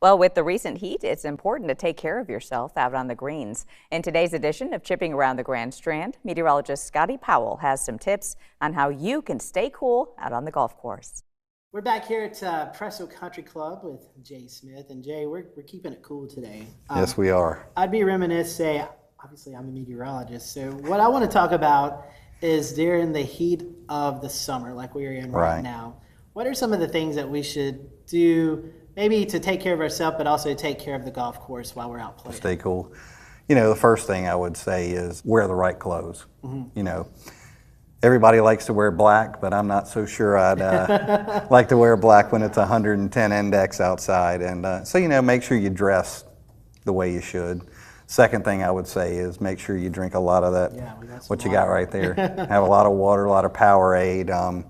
Well, with the recent heat, it's important to take care of yourself out on the greens. In today's edition of Chipping Around the Grand Strand, meteorologist Scotty Powell has some tips on how you can stay cool out on the golf course. We're back here at Presso Country Club with Jay Smith. And Jay, we're keeping it cool today. Yes, we are. I'd be remiss to say, obviously I'm a meteorologist, so what I want to talk about is during the heat of the summer, like we're in right now, what are some of the things that we should do maybe to take care of ourselves, but also take care of the golf course while we're out playing? Stay cool. You know, the first thing I would say is wear the right clothes. You know, everybody likes to wear black, but I'm not so sure I'd like to wear black when it's 110 index outside. And so, you know, make sure you dress the way you should. Second thing I would say is make sure you drink a lot of that, what you got right there. Have a lot of water, a lot of Powerade.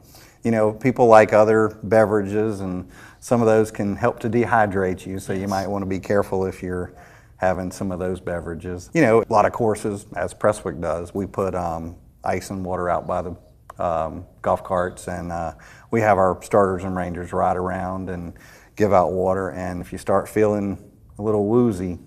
You know, people like other beverages, and some of those can help to dehydrate you, so you might want to be careful if you're having some of those beverages. You know, a lot of courses, as Prestwick does, we put ice and water out by the golf carts, and we have our starters and rangers ride around and give out water. And if you start feeling a little woozy,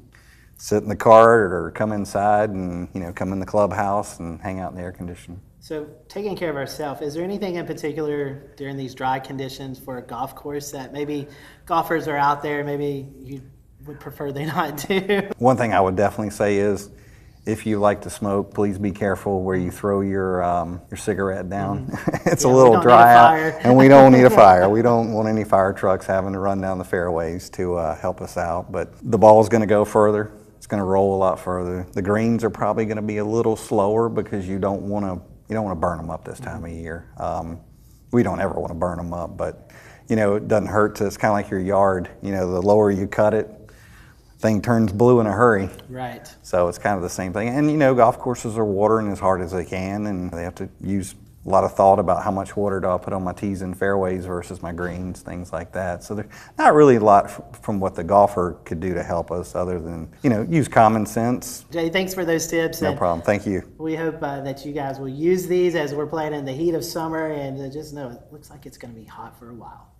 sit in the cart or come inside and, you know, come in the clubhouse and hang out in the air conditioning. So taking care of ourselves, is there anything in particular during these dry conditions for a golf course that maybe golfers are out there, maybe you would prefer they not do? One thing I would definitely say is, if you like to smoke, please be careful where you throw your cigarette down. It's a little dry out, and we don't need a fire. We don't want any fire trucks having to run down the fairways to help us out. But the ball is going to go further. It's going to roll a lot further. The greens are probably going to be a little slower because you don't want to burn them up this time of year. We don't ever want to burn them up, but you know, it doesn't hurt to. It's kind of like your yard. You know, the lower you cut it, thing turns blue in a hurry. Right. So it's kind of the same thing. And you know, golf courses are watering as hard as they can, and they have to use a lot of thought about how much water do I put on my tees and fairways versus my greens, things like that. So there's not really a lot from what the golfer could do to help us other than, you know, use common sense. Jay, thanks for those tips. No problem. Thank you. We hope that you guys will use these as we're playing in the heat of summer, and just know it looks like it's going to be hot for a while.